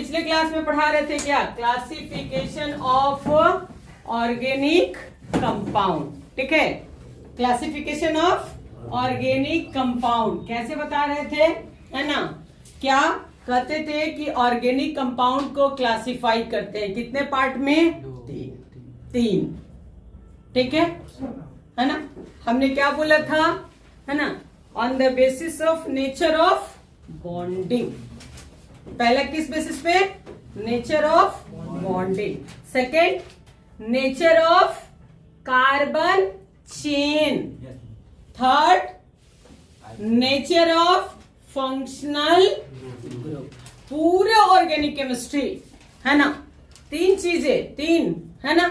पिछले क्लास में पढ़ा रहे थे क्या, क्लासिफिकेशन ऑफ ऑर्गेनिक कंपाउंड, ठीक है, क्लासिफिकेशन ऑफ ऑर्गेनिक कंपाउंड कैसे बता रहे थे, है ना। क्या कहते थे कि ऑर्गेनिक कंपाउंड को क्लासिफाई करते हैं कितने पार्ट में, तीन, ठीक है ना। हमने क्या बोला था, है ना, on the basis of nature of bonding. पहला किस बेसिस पे, nature of bonding. Second nature of carbon chain. Third nature of functional group. पूरे ऑर्गेनिक केमिस्ट्री, है ना, तीन चीजें, तीन, है ना।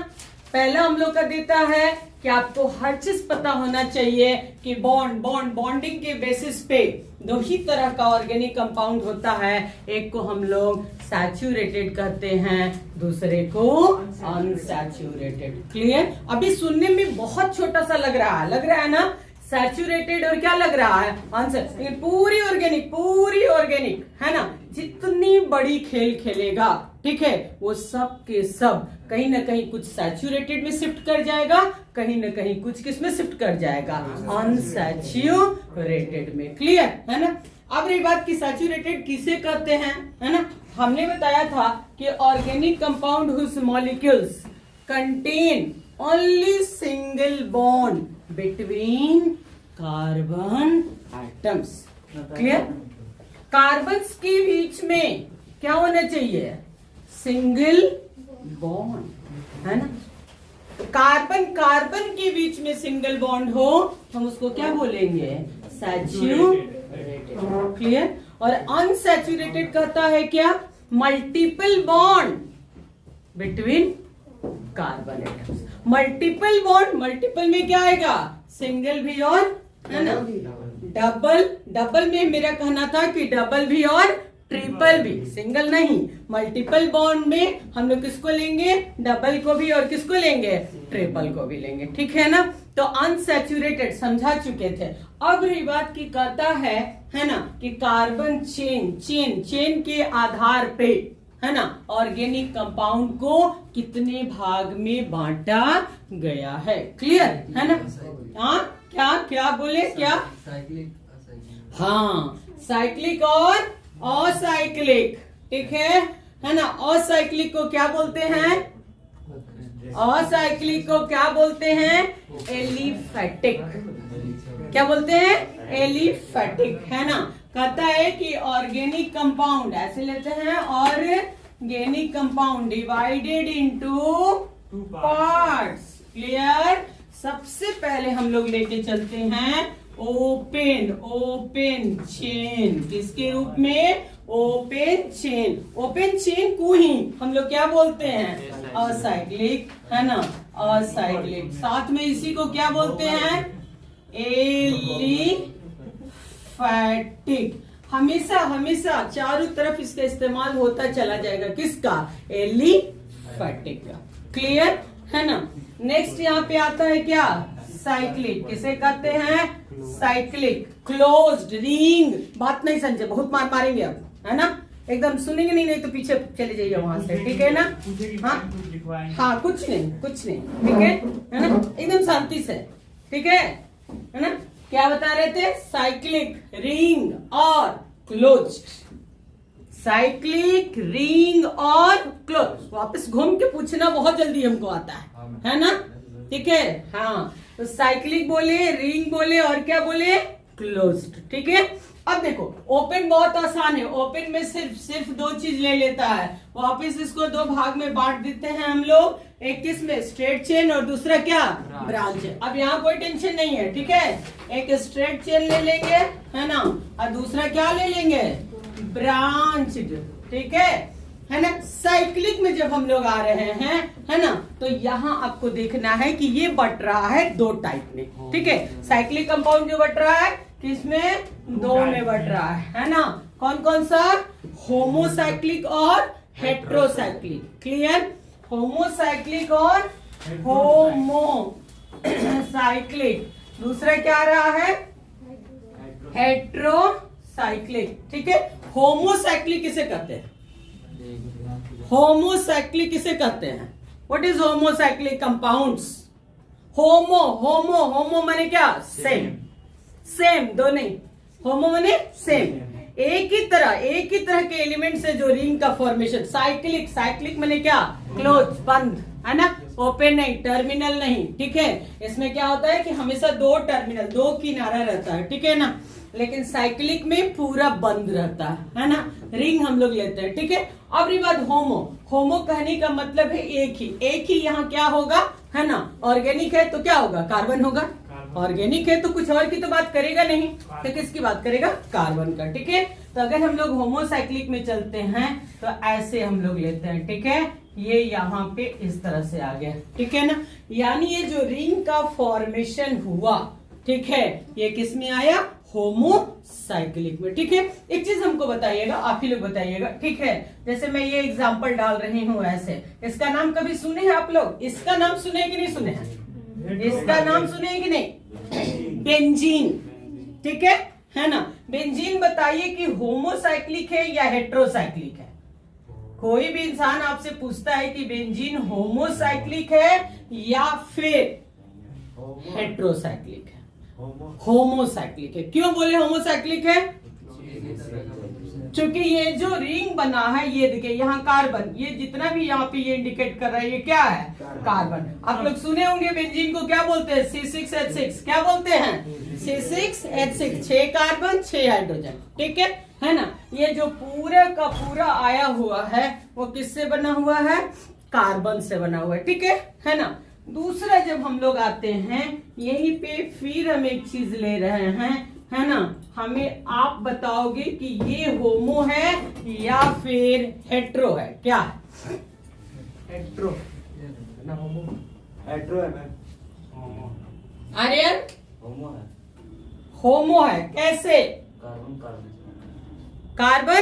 पहला हम लोग का देता है कि आपको हर चीज पता होना चाहिए कि बॉन्डिंग के बेसिस पे दो ही तरह का ऑर्गेनिक कंपाउंड होता है, एक को हम लोग सैचुरेटेड कहते हैं, दूसरे को अनसैचुरेटेड। क्लियर। अभी सुनने में बहुत छोटा सा लग रहा है ना, सैचुरेटेड और क्या लग रहा है, अनसैचुरेटेड। पूरी ऑर्गेनिक, है ना, जितनी बड़ी खेल खेलेगा, ठीक है, वो सब के सब कहीं ना कहीं कुछ सैचुरेटेड में शिफ्ट कर जाएगा, कहीं ना कहीं कुछ किस में शिफ्ट कर जाएगा, अनसैचुरेटेड में। क्लियर है ना। अब रही बात की सैचुरेटेड किसे कहते हैं, है ना। हमने बताया था कि organic compound whose molecules contain only single bond between carbon atoms. Clear. Carbon के बीच में क्या होना चाहिए, सिंगल बॉन्ड, है ना। कार्बन के बीच में सिंगल बॉन्ड हो, हम उसको क्या बोलेंगे, सैचुरेटेड। क्लियर। और अनसैचुरेटेड कहता है क्या, multiple bond between carbon atoms. Multiple bond, multiple में क्या आएगा, सिंगल भी और, है ना, डबल में मेरा कहना था कि डबल भी और ट्रिपल भी, सिंगल नहीं। मल्टीपल बॉन्ड में हम लोग किसको लेंगे, डबल को भी और किसको लेंगे, ट्रिपल को भी लेंगे, ठीक है ना। तो अनसैचुरेटेड समझा चुके थे। अब रही बात की कहता है ना, कि कार्बन चेन के आधार पे, है ना, ऑर्गेनिक कंपाउंड को कितने भाग में बांटा गया है। क्लियर है ना। हाँ, क्या बोले, क्या, हाँ, साइक्लिक और असाइक्लिक, ठीक है ना। असाइक्लिक को क्या बोलते हैं, असाइक्लिक को क्या बोलते हैं, एलिफेटिक। क्या बोलते हैं, एलिफेटिक, है ना। कहता है कि ऑर्गेनिक कंपाउंड ऐसे लेते हैं, organic compound divided into parts. Clear. सबसे पहले हम लोग लेके चलते हैं ओपन चेन, किसके रूप में, ओपन चेन को ही हम लोग क्या बोलते हैं, असाइक्लिक, है ना, असाइक्लिक। साथ में इसी को क्या बोलते हैं, एलिफेटिक। हमेशा चारों तरफ इसका इस्तेमाल होता चला जाएगा, किसका, एलिफेटिक का। क्लियर है ना। नेक्स्ट यहाँ पे आता है क्या, साइक्लिक। किसे कहते हैं, साइक्लिक। Closed ring. बात नहीं समझे, बहुत मारेंगे अब, है ना, एकदम सुनेंगे नहीं तो पीछे चले जाइए वहां से, ठीक है ना। हाँ, कुछ नहीं, ठीक है ना, एकदम शांति से, ठीक है ना। क्या बता रहे थे, साइक्लिक रिंग और क्लोज्ड। साइक्लिक रिंग और क्लोज। वापस घूम के पूछना बहुत जल्दी हमको आता है ना, ठीक है। हाँ, तो साइक्लिक बोले, रिंग बोले और क्या बोले, क्लोज्ड, ठीक है। अब देखो, ओपन बहुत आसान है, ओपन में सिर्फ दो चीज ले लेता है, वापस इसको दो भाग में बांट देते हैं हम लोग, एक किस में, स्ट्रेट चेन और दूसरा क्या, ब्रांच। अब यहाँ कोई टेंशन नहीं है, ठीक है। एक स्ट्रेट चेन ले लेंगे, है ना, और दूसरा क्या ले लेंगे, ब्रांच, ठीक है ना। साइक्लिक में जब हम लोग आ रहे हैं, है ना, तो यहाँ आपको देखना है कि ये बट रहा है दो टाइप में, ठीक है। साइक्लिक कंपाउंड जो बट रहा है किसमें, दो में बट रहा है ना। कौन कौन सा, होमोसाइक्लिक और हेट्रोसाइक्लिक। क्लियर। होमोसाइक्लिक और होमोसाइक्लिक। दूसरा क्या आ रहा है, हेट्रोसाइक्लिक, ठीक है। होमोसाइक्लिक किसे कहते हैं, होमोसाइक्लिक किसे कहते हैं? What is homocyclic compounds? Homo homo homo माने क्या? सेम। सेम दो नहीं, होमो माने सेम, एक ही तरह के एलिमेंट से जो रिंग का फॉर्मेशन। साइक्लिक, साइक्लिक माने क्या? क्लोज, बंद, है ना, ओपन नहीं, टर्मिनल नहीं, ठीक है। इसमें क्या होता है कि हमेशा दो टर्मिनल, दो किनारा रहता है, ठीक है ना। लेकिन साइक्लिक में पूरा बंद रहता है ना, रिंग हम लोग लेते हैं, ठीक है। अब रही बात होमो। होमो कहने का मतलब है एक ही यहाँ क्या होगा, है ना। ऑर्गेनिक है तो क्या होगा? कार्बन होगा। ऑर्गेनिक है तो कुछ और की तो बात करेगा नहीं, तो किसकी बात करेगा? कार्बन का, ठीक है। तो अगर हम लोग होमोसाइक्लिक में चलते हैं तो ऐसे हम लोग लेते हैं, ठीक है। ये यहाँ पे इस तरह से आ गया, ठीक है ना। यानी ये जो रिंग का फॉर्मेशन हुआ, ठीक है, ये किस में आया? होमोसाइक्लिक में, ठीक है। एक चीज हमको बताइएगा, आप ही लोग बताइएगा, ठीक है। जैसे मैं ये एग्जांपल डाल रही हूँ ऐसे, इसका नाम कभी सुने हैं आप लोग? इसका नाम सुने हैं कि नहीं सुने हैं? इसका नाम सुने हैं कि नहीं? बेंजीन, ठीक है ना। बेंजीन बताइए कि होमोसाइक्लिक है या हेट्रोसाइक्लिक है? कोई भी इंसान आपसे पूछता है कि बेंजीन होमोसाइक्लिक है या फिर हेट्रोसाइक्लिक है? होमोसाइक्लिक है। क्यों बोले होमोसाइक्लिक है? क्योंकि ये जो रिंग बना है, ये देखिए यहाँ कार्बन, ये जितना भी यहाँ पे ये इंडिकेट कर रहा है, ये क्या है? कार्बन। आप लोग सुने होंगे बेंजीन को क्या बोलते हैं? C6H6। क्या बोलते हैं? C6H6, 6 कार्बन 6 हाइड्रोजन, ठीक है ना। ये जो पूरा का पूरा आया हुआ है वो किससे बना हुआ है? कार्बन से बना हुआ है, ठीक है ना। दूसरा जब हम लोग आते हैं यहीं पे, फिर हम एक चीज ले रहे हैं, है ना। हमें आप बताओगे कि ये होमो है या फिर हेट्रो है? क्या है? हेट्रो ना, होमो हेट्रो है मैम। आर्यन होमो है। होमो है कैसे? कार्बन कार्बन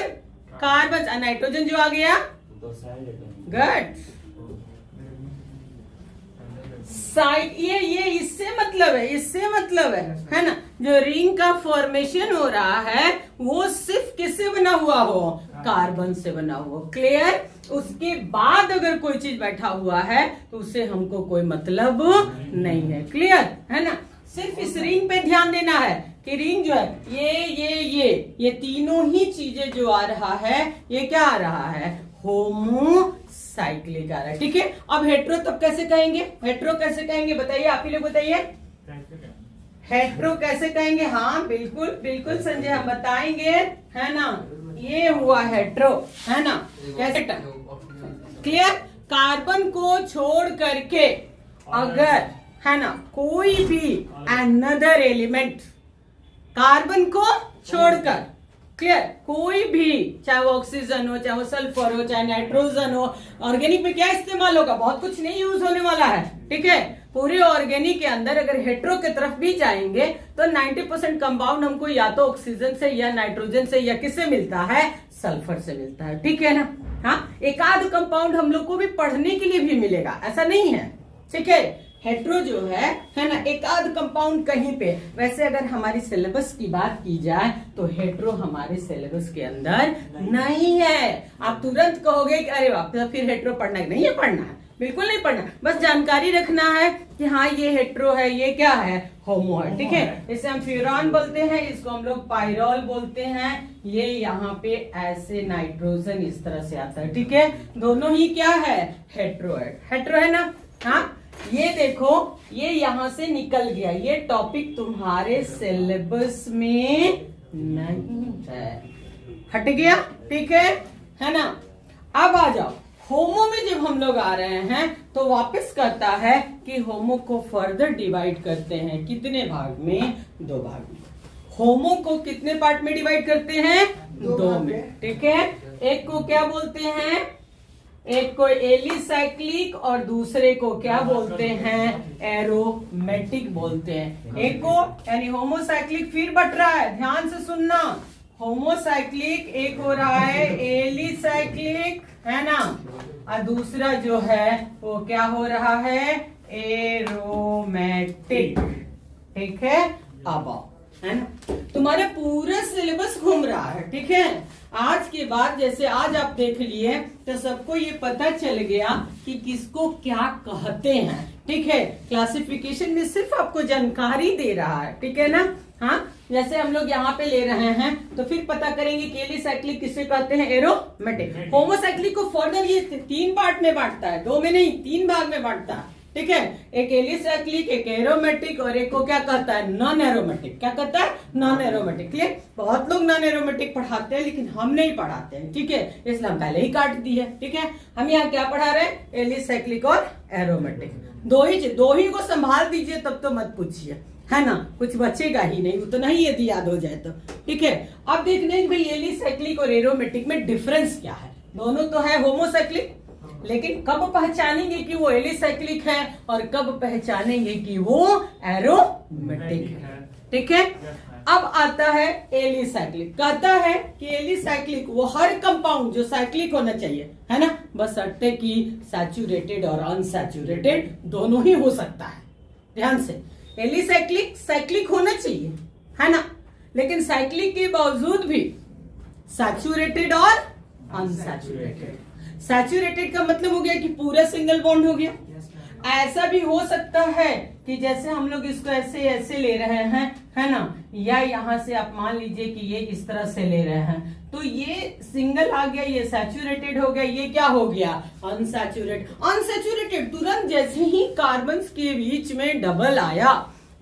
कार्बन, नाइट्रोजन जो आ गया, तो साइड गुड। साइड, ये इससे मतलब है ना। जो रिंग का फॉर्मेशन हो रहा है वो सिर्फ किससे बना हुआ हो? कार्बन से बना हुआ। क्लियर? उसके बाद अगर कोई चीज बैठा हुआ है तो उससे हमको कोई मतलब नहीं है। क्लियर है ना। सिर्फ इस रिंग पे ध्यान देना है कि रिंग जो है ये तीनों ही चीजें जो आ रहा है, ये क्या आ रहा है? होमोसाइक्लिक आ रहा है, ठीक है। अब हेट्रो तब कैसे कहेंगे? हेट्रो कैसे कहेंगे बताइए, आप ही लोग बताइए। हेट्रो कैसे कहेंगे? हाँ बिल्कुल बिल्कुल संजय, हम बताएंगे, है ना। ये हुआ हेट्रो, है ना। कैसे? क्लियर? कार्बन को छोड़ करके अगर, है ना, कोई भी अनदर एलिमेंट, कार्बन को छोड़कर, क्लियर, कोई भी, चाहे वो ऑक्सीजन हो, चाहे वो सल्फर हो, चाहे नाइट्रोजन हो, ऑर्गेनिक में क्या इस्तेमाल होगा? बहुत कुछ नहीं यूज होने वाला है, ठीक है। पूरे ऑर्गेनिक के अंदर अगर हेट्रो की तरफ भी जाएंगे तो 90% कंपाउंड हमको या तो ऑक्सीजन से या नाइट्रोजन से या किससे मिलता है? सल्फर से मिलता है, ठीक है ना। हाँ, एक आध कंपाउंड हम लोग को भी पढ़ने के लिए भी मिलेगा, ऐसा नहीं है, ठीक है। हेट्रो जो है ना, एक आध कंपाउंड कहीं पे। वैसे अगर हमारी सिलेबस की बात की जाए तो हेट्रो हमारे सिलेबस के अंदर नहीं है। आप तुरंत कहोगे कि अरे बाप रे, फिर हेट्रो पढ़ना है? नहीं है पढ़ना है, बिल्कुल नहीं पढ़ना। बस जानकारी रखना है कि हाँ ये हेट्रो है, ये क्या है? होमो है, ठीक है। इसे हम फ्यूरॉन बोलते हैं, इसको हम लोग पायरोल बोलते हैं। ये यहाँ पे ऐसे नाइट्रोजन इस तरह से आता है, ठीक है। दोनों ही क्या है? हेट्रो है, हेट्रो है ना। हाँ, ये देखो, ये यहां से निकल गया, ये टॉपिक तुम्हारे सिलेबस में नहीं है, हट गया, ठीक है ना। अब आ जाओ, होमो में जब हम लोग आ रहे हैं तो वापस कहता है कि होमो को फर्दर डिवाइड करते हैं। कितने भाग में? 2 भाग में। होमो को कितने पार्ट में डिवाइड करते हैं? 2 में, ठीक है। एक को क्या बोलते हैं? एक को एलिसाइक्लिक और दूसरे को क्या बोलते हैं? एरोमेटिक बोलते हैं। एक को यानी होमोसाइक्लिक फिर बट रहा है, ध्यान से सुनना। होमोसाइक्लिक एक हो रहा है एलिसाइक्लिक, है ना, और दूसरा जो है वो क्या हो रहा है? एरोमेटिक, ठीक है। अब है ना। तुम्हारे पूरा सिलेबस घूम रहा है, ठीक है। आज के बाद जैसे आज आप देख लिए तो सबको ये पता चल गया कि किसको क्या कहते हैं, ठीक है। क्लासिफिकेशन में सिर्फ आपको जानकारी दे रहा है, ठीक है ना। हाँ, जैसे हम लोग यहाँ पे ले रहे हैं तो फिर पता करेंगे कि एलिसाइक्लिक किसे कहते हैं, एरोमेटिक। होमोसाइक्लिक को फर्दर ये 3 पार्ट में बांटता है, 2 में नहीं 3 भाग में बांटता है, ठीक है। एक एलिसाइक्लिक, एक एरोमेटिक और एक को क्या कहता है, नॉन एरोमेटिक। क्या कहता है, नॉन एरोमेटिक। क्लियर। बहुत लोग नॉन एरोमेटिक पढ़ाते हैं लेकिन हम नहीं पढ़ाते हैं, ठीक है, इसलिए हम पहले ही काट दी है, ठीक है। हम यहाँ क्या पढ़ा रहे हैं, एलिसाइक्लिक और एरोमेटिक। दो ही को संभाल दीजिए, तब तो मत पूछिए, है ना, कुछ बचेगा ही नहीं, उतना ही यदि याद हो जाए तो, ठीक है। अब देखने हैं भाई एलिसाइक्लिक और एरोमेटिक में डिफरेंस क्या है। दोनों तो है होमोसाइक्लिक, लेकिन कब पहचानेंगे कि वो एलिसाइक्लिक है और कब पहचानेंगे कि वो एरोमेटिक है, ठीक है। अब आता है एलिसाइक्लिक। कहता है कि एलिसाइक्लिक वो हर कंपाउंड जो साइक्लिक होना चाहिए, है ना, बशर्ते कि सैचुरेटेड और अनसैचुरेटेड दोनों ही हो सकता है। ध्यान से, एलिसाइक्लिक साइक्लिक होना चाहिए, है ना, लेकिन साइक्लिक के बावजूद भी सैचुरेटेड और अनसैचुरेटेड। सैचुरेटेड का मतलब हो गया कि पूरा सिंगल बॉन्ड हो गया। ऐसा भी हो सकता है कि जैसे हम लोग इसको ऐसे ऐसे ले रहे हैं, है ना, या यहां से आप मान लीजिए कि ये इस तरह से ले रहे हैं तो ये सिंगल आ गया, ये सैचुरेटेड हो गया, ये क्या हो गया, अनसैचुरेटेड। अनसैचुरेटेड तुरंत जैसे ही कार्बन्स के बीच में डबल आया,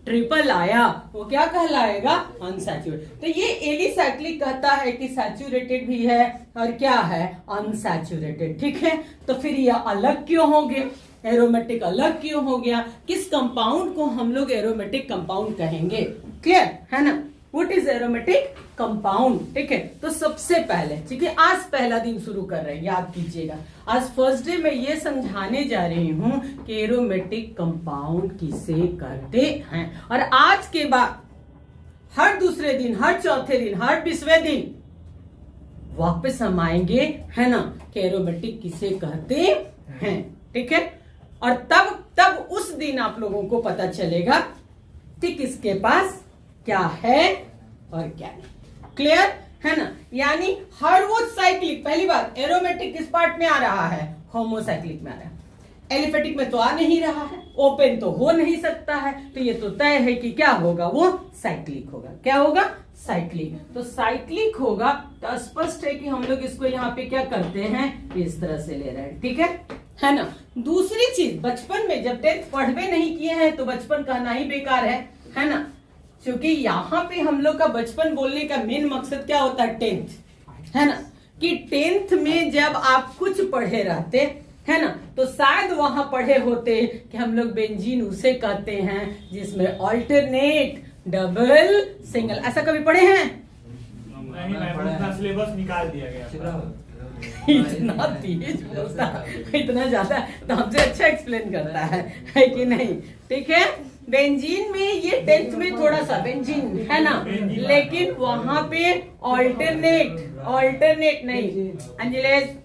ट्रिपल आया, वो क्या कहलाएगा, अनसैचुरेटेड। तो ये एलिसाइक्लिक कहता है कि सैचुरेटेड भी है और क्या है, अनसैचुरेटेड, ठीक है। तो फिर ये अलग क्यों हो गए, एरोमेटिक अलग क्यों हो गया, किस कंपाउंड को हम लोग एरोमेटिक कंपाउंड कहेंगे, क्लियर है ना। व्हाट इज एरोमेटिक कंपाउंड, ठीक है। तो सबसे पहले, ठीक है, आज पहला दिन शुरू कर रहे हैं, याद कीजिएगा, आज फर्स्ट डे में ये समझाने जा रही हूं कि एरोमेटिक कंपाउंड किसे कहते हैं। और आज के बाद हर दूसरे दिन, हर चौथे दिन, हर 20वें दिन वापस हम आएंगे, है ना, कि एरोमेटिक किसे कहते हैं, ठीक है। और तब उस दिन आप लोगों को पता चलेगा कि किसके पास क्या है और क्या नहीं, क्लियर है ना। यानी हर वो साइक्लिक, पहली बात एरोमेटिक किस पार्ट में आ रहा है, होमोसाइक्लिक में आ रहा है। एलिफेटिक में तो आ नहीं रहा है, ओपन तो हो नहीं सकता है, तो ये तो तय है कि क्या होगा, वो साइक्लिक होगा। क्या होगा, साइक्लिक। तो साइक्लिक होगा तो स्पष्ट है कि हम लोग इसको यहाँ पे क्या करते हैं, इस तरह से ले रहे हैं, ठीक है ना। दूसरी चीज, बचपन में जब 10th पढ़वे नहीं किए हैं तो बचपन कहना ही बेकार है ना, क्योंकि यहाँ पे हम लोग का बचपन बोलने का मेन मकसद क्या होता है, 10th, है ना, कि 10th में जब आप कुछ पढ़े रहते, है ना, तो शायद वहां पढ़े होते कि हम लोग बेंजीन उसे कहते हैं जिसमें ऑल्टरनेट, डबल, सिंगल, ऐसा कभी पढ़े हैं? नहीं, मैं सिलेबस निकाल दिया गया। इतना तेज बोलता, इतना ज्यादा, तो हमसे अच्छा एक्सप्लेन करता है कि नहीं, ठीक है। बेंजीन में ये 10th में थोड़ा सा बेंजीन है ना, लेकिन वहां पे ऑल्टरनेट नहीं, अंजलेश,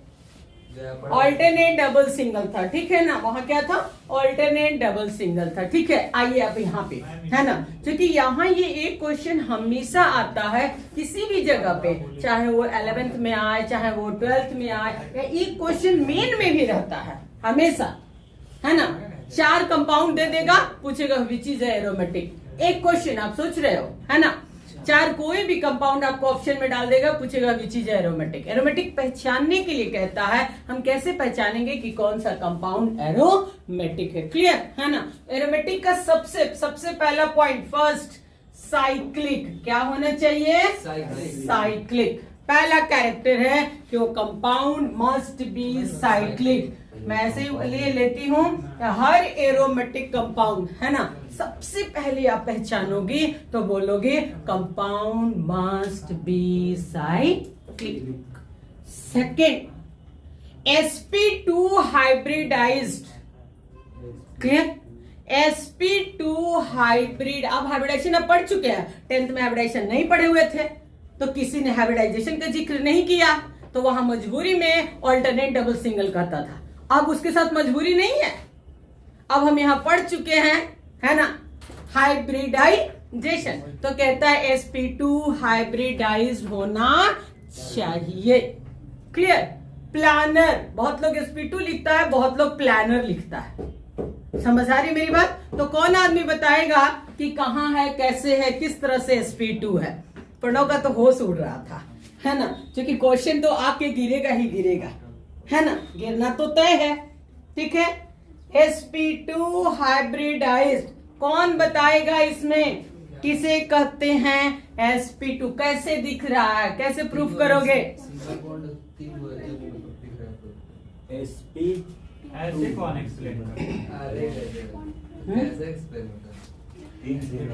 ऑल्टरनेट डबल सिंगल था, ठीक है ना, वहां क्या था, ऑल्टरनेट डबल सिंगल था, ठीक है। आइए आप यहाँ पे, है ना, क्योंकि यहाँ ये एक क्वेश्चन हमेशा आता है किसी भी जगह पे, चाहे वो 11th में आए, चाहे वो 12th में आए, या एक क्वेश्चन मेन में भी रहता है हमेशा, है ना। 4 कंपाउंड दे देगा, पूछेगा विच इज एरोमेटिक, एक क्वेश्चन आप सोच रहे हो, है ना, 4 कोई भी कंपाउंड आपको ऑप्शन में डाल देगा, पूछेगा विच इज एरोमेटिक। एरोमेटिक पहचानने के लिए कहता है, हम कैसे पहचानेंगे कि कौन सा कंपाउंड एरोमेटिक है, क्लियर है ना। एरोमेटिक का सबसे पहला पॉइंट, फर्स्ट, साइक्लिक। क्या होना चाहिए, साइक्लिक। पहला कैरेक्टर है कि वो कंपाउंड मस्ट बी साइक्लिक। मैं ऐसे ही लेती हूँ, हर एरोमेटिक कंपाउंड, है ना, सबसे पहले आप पहचानोगे तो बोलोगे compound must be cyclic. Second, sp2 hybridized, clear, sp2 hybrid. अब हाइब्रिडाइजेशन अब पढ़ चुके हैं, 10th में हाइब्रिडाइजेशन नहीं पढ़े हुए थे तो किसी ने हाइब्रिडाइजेशन का जिक्र नहीं किया, तो वहां मजबूरी में ऑल्टरनेट डबल सिंगल कहता था। अब उसके साथ मजबूरी नहीं है, अब हम यहां पढ़ चुके हैं, है ना, हाइब्रिडाइजेशन। जेशन, तो कहता है sp2 हाइब्रिडाइज्ड होना चाहिए। क्लियर। प्लानर, बहुत लोग sp2 लिखता है, बहुत लोग प्लानर लिखता है। समझ आ रही मेरी बात? तो कौन आदमी बताएगा कि कहाँ है, कैसे है, किस तरह से sp2 है? प्रणव का तो होश उड़ रहा था, है ना, क्योंकि क्वेश्चन तो आके गिरेगा ही गिरेगा, है ना, गिरना तो तय है। ठीक है, sp2 हाइब्रिडाइज्ड, कौन बताएगा इसमें किसे कहते हैं sp2? कैसे दिख रहा है, कैसे प्रूफ करोगे? sp ऐसे कौन एक्सप्लेन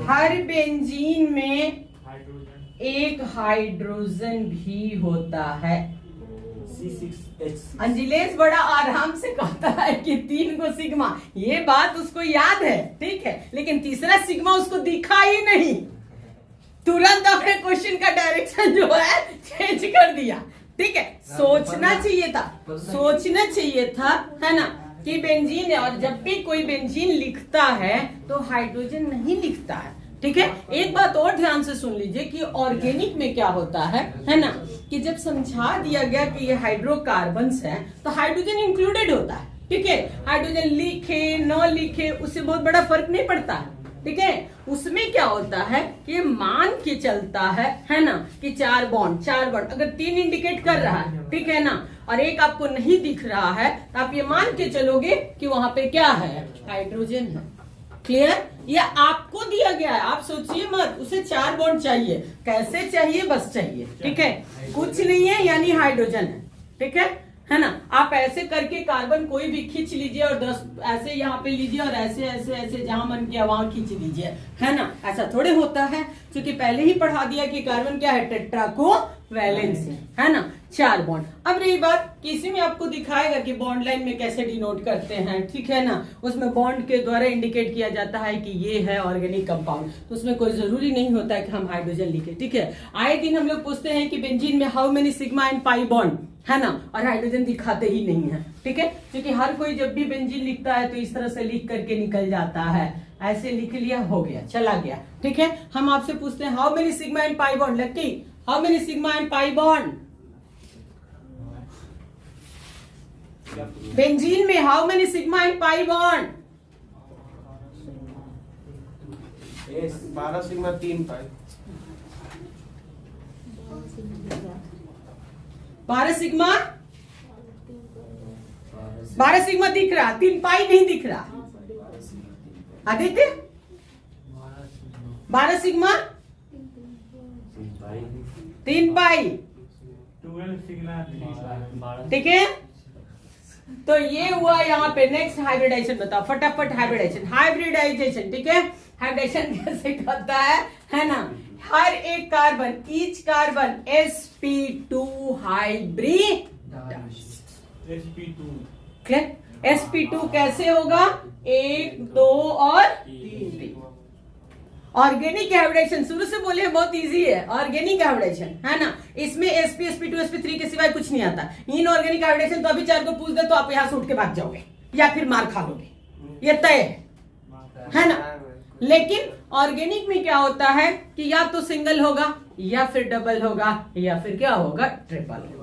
हर बेंजीन में हाइड्रोजन एक हाइड्रोजन भी होता है। C6H6 अंजिलेश बड़ा आराम से कहता है कि 3 को सिग्मा, ये बात उसको याद है, ठीक है, लेकिन तीसरा सिग्मा उसको दिखा ही नहीं। तुरंत अपने क्वेश्चन का डायरेक्शन जो है चेंज कर दिया। ठीक है, सोचना चाहिए था, सोचना चाहिए था, है ना, कि बेंजीन है, और जब भी कोई बेंजीन लिखता है तो हाइड्रोजन नहीं लिखता है। ठीक है, एक बात और ध्यान से सुन लीजिए कि ऑर्गेनिक में क्या होता है ना, कि जब समझा दिया गया कि ये हाइड्रोकार्बन्स हैं तो हाइड्रोजन इंक्लूडेड होता है। ठीक है, हाइड्रोजन लिखे न लिखे उससे बहुत बड़ा फर्क नहीं पड़ता है। ठीक है, उसमें क्या होता है कि मान के चलता है ना, कि 4 बॉन्ड अगर 3 इंडिकेट कर रहा है, ठीक है ना, और एक आपको नहीं दिख रहा है, तो आप ये मान के चलोगे कि वहां पे क्या है, हाइड्रोजन है। क्लियर? ये आपको दिया गया है, आप सोचिए मत, उसे 4 बॉन्ड चाहिए, कैसे चाहिए, बस चाहिए। ठीक है, कुछ नहीं है यानी हाइड्रोजन है। ठीक है ना, आप ऐसे करके कार्बन कोई भी खींच लीजिए और 10 ऐसे यहाँ पे लीजिए और ऐसे ऐसे ऐसे जहां मन किया वहां खींच लीजिए, है ना, ऐसा थोड़े होता है, क्योंकि पहले ही पढ़ा दिया कि कार्बन क्या है, टेट्राकोवैलेंस है ना, 4 बॉन्ड। अब रही बात कि इसी में आपको दिखाएगा कि बॉन्ड लाइन में कैसे डिनोट करते हैं। ठीक है ना, उसमें बॉन्ड के द्वारा इंडिकेट किया जाता है कि ये है ऑर्गेनिक कंपाउंड, तो उसमें कोई जरूरी नहीं होता है कि हम हाइड्रोजन लिखे। ठीक है, आए दिन हम लोग पूछते हैं कि बेंजीन में how many sigma and pi bond, है ना, और हाइड्रोजन दिखाते ही नहीं है। ठीक है, क्योंकि हर कोई जब भी बेंजीन लिखता है तो इस तरह से लिख करके निकल जाता है, ऐसे लिख लिया, हो गया, चला गया। ठीक है, हम आपसे पूछते हैं how many sigma and pi bond, Lucky how many sigma and pi bond? Benzene में how many sigma and pi bond? 12 sigma 3 pi. 12 sigma, 12 sigma दिख रहा, 3 पाई नहीं दिख रहा। Aditya 12 sigma 3 pi, 12 sigma. ठीक है, तो ये हुआ यहाँ पे। नेक्स्ट हाइब्रिडाइजेशन बताओ फटाफट, हाइब्रिडाइजेशन। ठीक है, हाइब्रिडाइजेशन कैसे करता है ना, हर एक carbon, each carbon sp2 hybrid, sp2 clear? sp2 कैसे होगा, 1 2 और 3। ऑर्गेनिक हाइब्रिडाइजेशन शुरू से बोले बहुत इजी है, ऑर्गेनिक हाइब्रिडाइजेशन, है ना, इसमें sp sp2 sp3 के सिवाय कुछ नहीं आता। इन ऑर्गेनिक हाइब्रिडाइजेशन तो अभी 4 को पूछ दे तो आप यहाँ से उठ के भाग जाओगे या फिर मार खा लोगे, ये तय है ना। लेकिन ऑर्गेनिक में क्या होता है कि या तो सिंगल होगा या फिर डबल होगा या फिर क्या होगा, ट्रिपल होगा।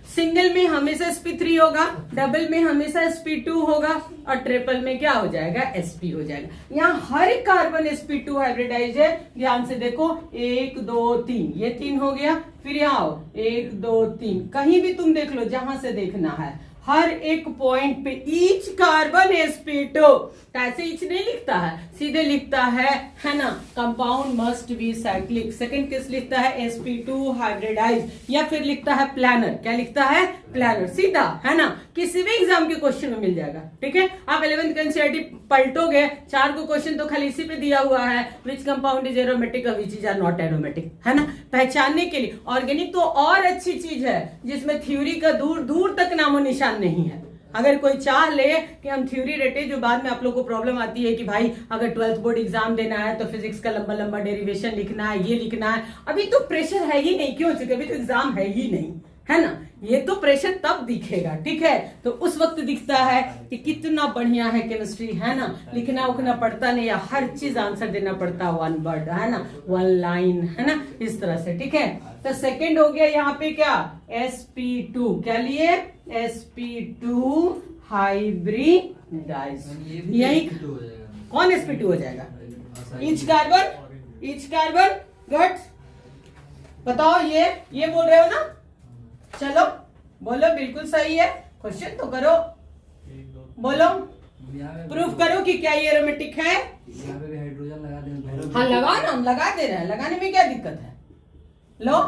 सिंगल में हमेशा sp3 होगा, डबल में हमेशा sp2 होगा, और ट्रिपल में क्या हो जाएगा, sp हो जाएगा। यहाँ हर कार्बन sp2 हाइब्रिडाइज है, ध्यान से देखो, 1 2 3, ये 3 हो गया, फिर यहाँ आओ 1 2 3, कहीं भी तुम देख लो जहां से देखना है, हर एक पॉइंट पे ईच कार्बन sp2, ऐसे ईच नहीं लिखता है, सीधे लिखता है ना, compound must be cyclic. Second किस लिखता है, sp2 हाइब्रिडाइज, या फिर लिखता है प्लानर, क्या लिखता है, प्लानर, सीधा, है ना, किसी भी एग्जाम के क्वेश्चन में मिल जाएगा। ठीक है, आप 11th का एनसीईआरटी पलटोगे, 4 को क्वेश्चन तो खाली इसी पे दिया हुआ है, विच कंपाउंड इज एरोमेटिक और which is or not aromatic, है ना, पहचानने के लिए। ऑर्गेनिक तो और अच्छी चीज है जिसमें थ्योरी का दूर दूर तक नामो निशान नहीं है। अगर कोई चाह ले कि हम थ्योरी रटे, जो बाद में आप लोग को प्रॉब्लम आती है कि भाई अगर 12th बोर्ड एग्जाम देना है तो फिजिक्स का लंबा लंबा डेरिवेशन लिखना है, ये लिखना है, अभी तो प्रेशर है ही नहीं, क्यों, चूंकि अभी तो एग्जाम है ही नहीं, है ना। ये तो प्रेशर तब दिखेगा, ठीक है। तो उस वक्त दिखता है कि कितना बढ़िया है केमिस्ट्री, है ना। लिखना उखना पड़ता नहीं है, हर चीज आंसर देना पड़ता है, वन वर्ड, है ना, वन लाइन, है ना, इस तरह से, ठीक है। तो सेकंड हो गया यहाँ पे क्या, sp2, क्या लिए, sp2 हाइब्रिडाइज। यही कौन sp2 हो जाएगा, ईच कार्बन गट। बताओ ये बोल रहे हो ना, चलो बोलो, बिल्कुल सही है, क्वेश्चन तो करो, बोलो, प्रूफ करो कि क्या ये एरोमेटिक है। यहाँ पे भी हाइड्रोजन लगा दें। हाँ लगा ना, हम लगा दे रहे हैं, लगाने में क्या दिक्कत है, लो।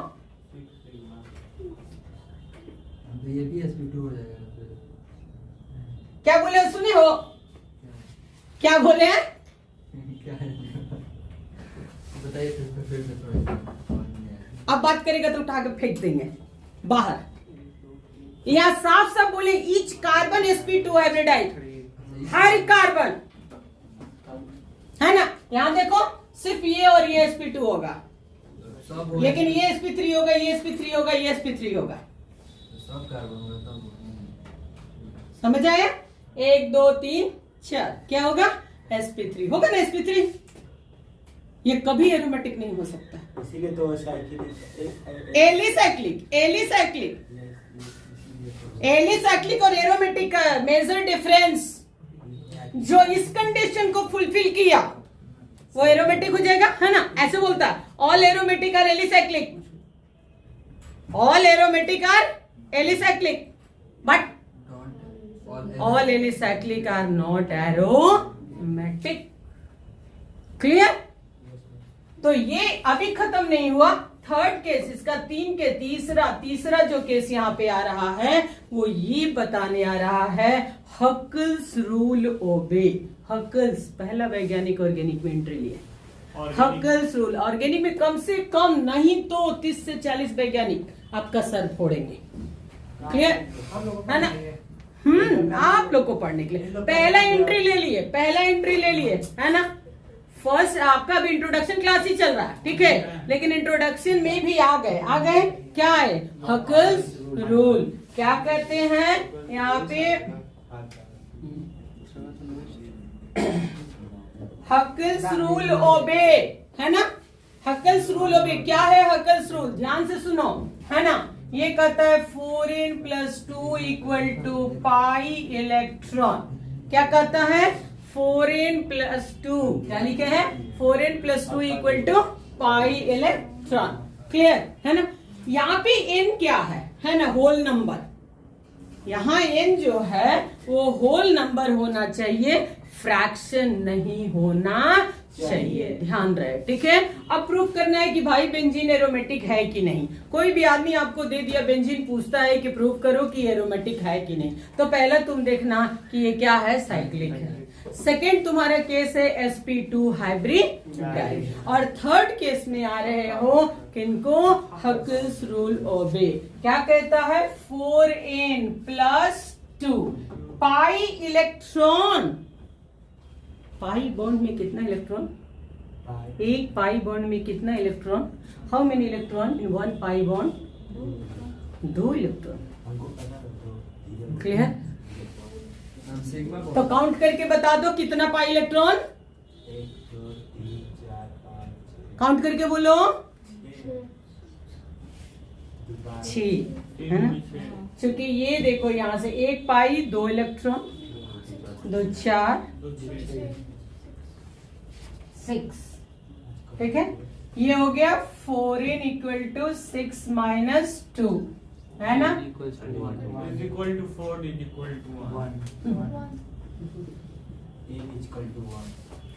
तो ये भी sp2 हो जाएगा। क्या बोले सुने हो, क्या बोले हैं, क्या है? बताइए फिर से थोड़ा। अब बात करेगा तो उठा के फेंक देंगे बाहर। यहाँ साफ साफ बोले ईच कार्बन sp2 हाइब्रिडाइज, हर कार्बन, है ना। यहाँ देखो सिर्फ ये और ये sp2 होगा, सब लेकिन ये sp3 होगा, ये sp3 होगा, ये sp3 होगा, सब कार्बन होगा तब। समझ आया। 1 2 3 4 क्या होगा, sp3 होगा ना, sp3। ये कभी एरोमेटिक नहीं हो सकता, इसीलिए तो एलिसाइक्लिक और एरोमेटिक का मेजर डिफरेंस, जो इस कंडीशन को फुलफिल किया वो एरोमेटिक हो जाएगा, है ना। ऐसे बोलता है all aromatic are alicyclic, all aromatic are alicyclic, but all alicyclic are not aromatic. Clear. तो ये अभी खत्म नहीं हुआ, थर्ड केस, इसका 3 के तीसरा जो केस यहाँ पे आ रहा है वो ये बताने आ रहा है हकल्स रूल ओबे। हकल्स पहला वैज्ञानिक ऑर्गेनिक में एंट्री लिया, हकल्स रूल। ऑर्गेनिक में कम से कम नहीं तो 30 से 40 वैज्ञानिक आपका सर फोड़ेंगे, क्लियर है ना। आप लोग को पढ़ने के लिए पहला एंट्री ले लिए, है ना। फर्स्ट आपका भी इंट्रोडक्शन क्लास ही चल रहा है, ठीक है, लेकिन इंट्रोडक्शन में भी आ गए क्या है, हकल्स रूल। क्या कहते हैं यहाँ पे, हकल्स रूल ओबे, है ना। हकल्स रूल ओबे क्या है, हकल्स रूल ध्यान से सुनो, है ना। ये कहता है 4n + 2 = पाई इलेक्ट्रॉन। क्या कहता है, 4n + 2, क्या लिखे हैं, 4n + 2 = पाई इलेक्ट्रॉन। क्लियर है ना। यहाँ पे n क्या है ना, होल नंबर। यहाँ n जो है वो होल नंबर होना चाहिए, फ्रैक्शन नहीं होना चाहिए, ध्यान रहे, ठीक है। अब प्रूफ करना है कि भाई बेंजीन एरोमेटिक है कि नहीं। कोई भी आदमी आपको दे दिया बेंजीन, पूछता है कि प्रूफ करो कि एरोमेटिक है कि नहीं, तो पहले तुम देखना कि ये क्या है, साइक्लिक है। सेकेंड तुम्हारा केस है sp2 हाइब्रिडाइज, और थर्ड केस में आ रहे हो किनको, हकल्स रूल ओबे। क्या कहता है, 4n + 2 pi electron. Pi bond में कितना इलेक्ट्रॉन, एक पाई बॉन्ड में कितना electron, how many electron in one pi bond, 2 electron. Clear. तो काउंट करके बता दो कितना पाई इलेक्ट्रॉन, 1 2 3 4 5, काउंट करके बोलो, 6, है ना। क्योंकि ये देखो यहाँ से 1 पाई 2 इलेक्ट्रॉन, 2 4 6, ठीक है। ये हो गया 4n = 6 - 2, है ना। =4 =1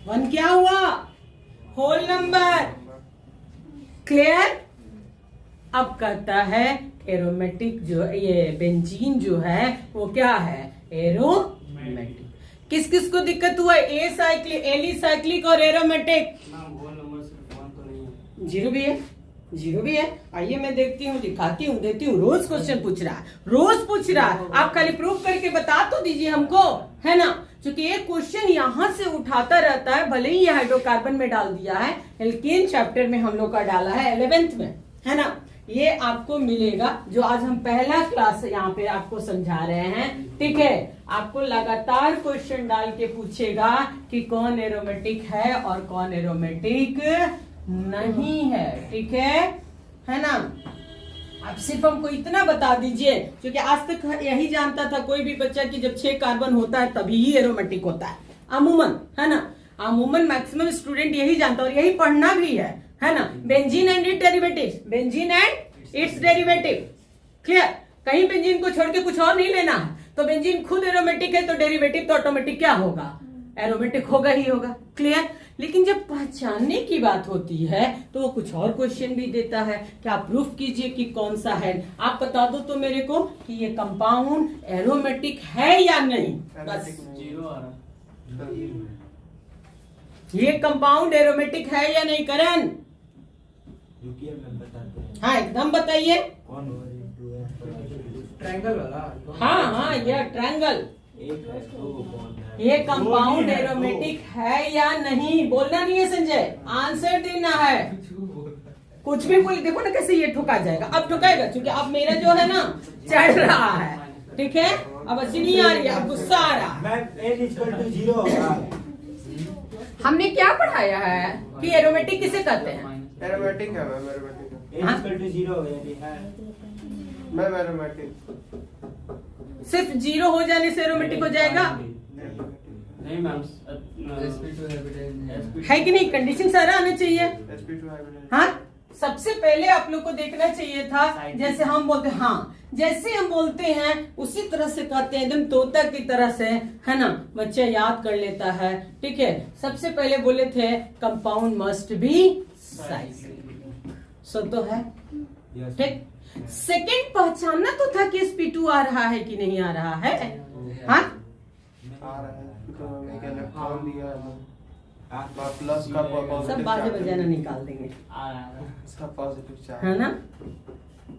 1 क्या हुआ, होल नंबर। क्लियर। अब कहता है एरोमेटिक जो ये बेंजीन जो है वो क्या है, एरोमेटिक। किस किस को दिक्कत हुआ, एलिसाइक्लिक और एरोमेटिक। 0 भी है, आइए मैं देखती हूँ, दिखाती हूँ, देती हूँ। रोज क्वेश्चन पूछ रहा है, आप खाली प्रूफ करके बता तो दीजिए हमको, है ना। क्योंकि ये क्वेश्चन यहाँ से उठाता रहता है, भले ही ये हाइड्रोकार्बन में डाल दिया है, एल्केन चैप्टर में हम लोग का डाला है 11th में, है ना। ये आपको मिलेगा जो आज हम पहला क्लास यहाँ पे आपको समझा रहे हैं। ठीक है, आपको लगातार क्वेश्चन डाल के पूछेगा कि कौन एरोमेटिक है और कौन एरोमेटिक नहीं है। ठीक है ना। अब सिर्फ हमको इतना बता दीजिए, क्योंकि आज तक यही जानता था कोई भी बच्चा कि जब 6 कार्बन होता है तभी ही एरोमेटिक होता है, अमूमन, है ना। अमूमन मैक्सिमम स्टूडेंट यही जानता और यही पढ़ना भी है ना। Benzene and it's derivatives, benzene and it's derivative, clear. कहीं बेंजीन को छोड़ के कुछ और नहीं लेना है। तो बेंजीन खुद एरोमेटिक है तो डेरिवेटिव तो ऑटोमेटिक क्या होगा, एरोमेटिक होगा ही होगा, क्लियर। लेकिन जब पहचानने की बात होती है तो वो कुछ और क्वेश्चन भी देता है कि आप प्रूफ कीजिए कि कौन सा है। आप बता दो तो मेरे को कि ये कंपाउंड एरोमेटिक है या नहीं, बस। 0 आ रहा ये कंपाउंड एरोमेटिक है या नहीं करण? रुकिए मैं बताते हैं। हाँ एकदम बताइए। कौन हो? ट्रायंगल वाला। हाँ यह ट्रायंगल, एक है, दो कौन है? ये कंपाउंड दो ही है, एरोमेटिक है या नहीं, बोलना नहीं है संजय, आंसर देना है। कुछ भी बोल, देखो ना कैसे ये ठुका जाएगा। अब ठुकाएगा क्योंकि अब मेरा जो है ना चढ़ रहा है, ठीक है। अब अच्छी नहीं आ रही है, अब गुस्सा आ रहा है। मैं n = 0 होगा। हमने क्या पढ़ाया है कि एरोमेटिक किसे कहते हैं? एरोमेटिक है मैम, एरोमेटिक है n = 0 हो यदि है मैम, एरोमेटिक। सिर्फ 0 हो जाने से एरोमेटिक हो जाएगा? नहीं मैम, sp2 हाइब्रिडाइज है कि नहीं? कंडीशन सारा आना चाहिए। sp2 hybridise. हाँ, सबसे पहले आप लोग को देखना चाहिए था, जैसे हम बोलते हैं, हाँ जैसे हम बोलते हैं उसी तरह से कहते हैं, एकदम तोता की तरह से, है ना। बच्चा याद कर लेता है, ठीक है। सबसे पहले बोले थे कंपाउंड मस्ट बी साइक्लिक, सो तो है, ठीक। सेकंड पहचानना तो था कि sp2 आ रहा है कि नहीं आ रहा है, हाँ। आ रहा है तो एक इलेक्ट्रॉन दिया है प्लस का पॉजिटिव सब बाजे बजाना निकाल देंगे, आ रहा है। इसका पॉजिटिव चार्ज है ना,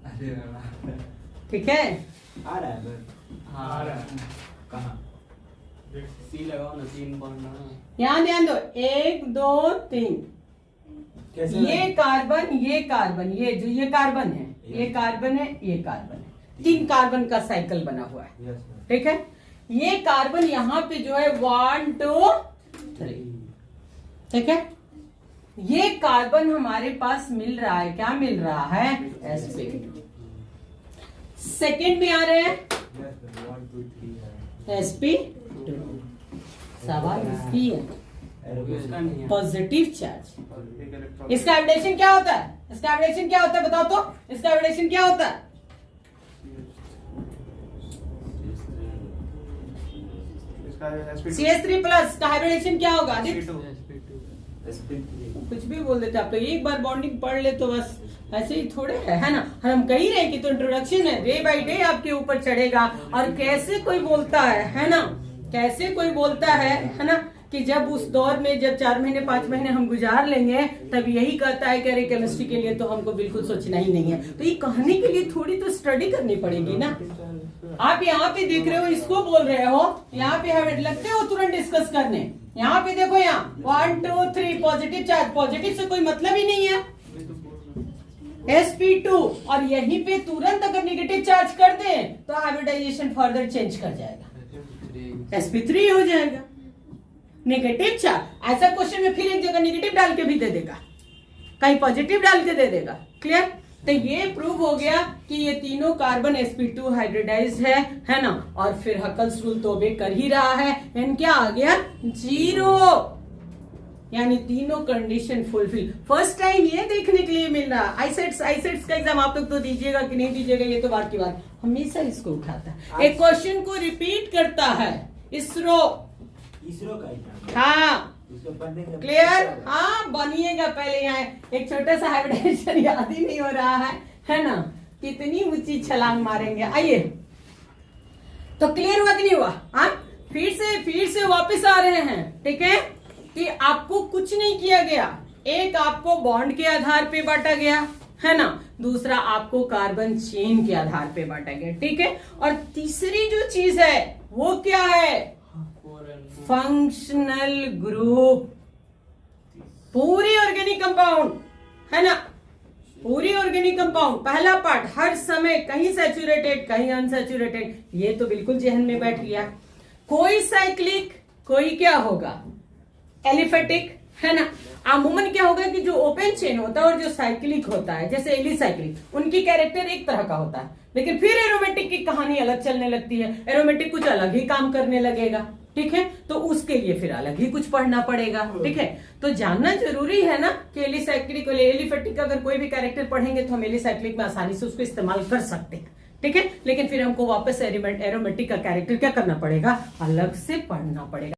अरे वाह। ठीक है। आ रहा है बस। हाँ आ रहा है। कहाँ? सी लगाओ ना, 3 बॉन्ड ना। यहाँ ध्यान दो, 1 2 3, कैसे? ये कार्बन, ये कार्बन, ये जो ये कार्बन है, ये कार्बन है, ये कार्बन है, 3 कार्बन का साइकिल बना हुआ है, यस मैम। ठीक है। ये कार्बन यहाँ पे जो है 1 2 3, ठीक है। ये कार्बन हमारे पास मिल रहा है, क्या मिल रहा है, sp2। सेकेंड में आ रहे हैं यस मैम, 1 2 3 है। sp2, सवाल इसकी है, उसका नहीं है। Positive charge. एक इलेक्ट्रॉन। इसका हाइब्रिडेशन क्या होता है? इसका हाइब्रिडेशन क्या होता है बताओ तो, इसका हाइब्रिडेशन क्या होता है? इसका sp2 CH3 प्लस का हाइब्रिडेशन क्या होगा आदित्य? sp3 कुछ भी बोल देते आप तो, एक बार बॉन्डिंग पढ़ ले तो बस, ऐसे ही थोड़े है ना। हम कह ही रहे कि तो इंट्रोडक्शन है, डे बाय डे आपके ऊपर चढ़ेगा। और कैसे कोई बोलता है ना, कैसे कोई बोलता है ना, कि जब उस दौर में जब 4 महीने 5 महीने हम गुजार लेंगे तब यही कहता है कि अरे केमिस्ट्री के लिए तो हमको बिल्कुल सोचना ही नहीं है। तो ये कहने के लिए थोड़ी तो स्टडी करनी पड़ेगी ना। आप यहाँ पे देख रहे हो, इसको बोल रहे हो, यहाँ पे हमें लगते हो तुरंत डिस्कस करने। यहाँ पे देखो, यहाँ 1 2 3 पॉजिटिव चार्ज, पॉजिटिव से कोई मतलब ही नहीं है, sp2। और यहीं पे तुरंत अगर नेगेटिव चार्ज कर दे तो हाइब्रिडाइजेशन फर्दर चेंज कर जाएगा, sp3 हो जाएगा। नेगेटिव चार्ज, ऐसा क्वेश्चन में फिर एक जगह नेगेटिव डाल के भी दे देगा, कहीं पॉजिटिव डाल के दे देगा, क्लियर। तो ये प्रूव हो गया कि ये तीनों कार्बन sp2 हाइब्रिडाइज्ड है ना। और फिर हकल्स रूल तो बे कर ही रहा है, एन क्या आ गया 0, यानी तीनों कंडीशन फुलफिल। फर्स्ट टाइम ये देखने के लिए मिल रहा है। आईसेट्स का एग्जाम आप लोग तो दीजिएगा कि नहीं दीजिएगा, ये तो बात की बात, हमेशा इसको उठाता है, एक क्वेश्चन को रिपीट करता है। इसरो का एग्जाम। हाँ इसको पढ़ने का क्लियर, हाँ बनिएगा। पहले यहाँ एक छोटा सा हाइब्रिडेशन याद ही नहीं हो रहा है ना, कितनी ऊंची छलांग मारेंगे। आइए, तो क्लियर हुआ कि नहीं हुआ? हाँ, फिर से वापस आ रहे हैं, ठीक है। कि आपको कुछ नहीं किया गया, एक आपको बॉन्ड के आधार पे बांटा गया, है ना, दूसरा आपको कार्बन चेन के आधार पे बांटा गया, ठीक है। और तीसरी जो चीज है वो क्या है, फंक्शनल ग्रुप। पूरी ऑर्गेनिक कंपाउंड, है ना, पूरी ऑर्गेनिक कंपाउंड पहला पार्ट हर समय कहीं सैचुरेटेड कहीं अनसैचुरेटेड, ये तो बिल्कुल जहन में बैठ गया। कोई साइक्लिक कोई क्या होगा एलिफेटिक, है ना। अमूमन क्या होगा कि जो ओपन चेन होता है और जो साइक्लिक होता है जैसे एलिसाइक्लिक, उनकी कैरेक्टर एक तरह का होता है, लेकिन फिर एरोमेटिक की कहानी अलग चलने लगती है। एरोमेटिक कुछ अलग ही काम करने लगेगा, ठीक है, तो उसके लिए फिर अलग ही कुछ पढ़ना पड़ेगा, ठीक है। तो जानना जरूरी है ना कि एलिसाइक्लिक और एलिफेटिक का अगर कोई भी कैरेक्टर पढ़ेंगे तो हम एलिसाइक्लिक में आसानी से उसको इस्तेमाल कर सकते हैं, ठीक है। लेकिन फिर हमको वापस एरोमेटिक का कैरेक्टर क्या करना पड़ेगा, अलग से पढ़ना पड़ेगा।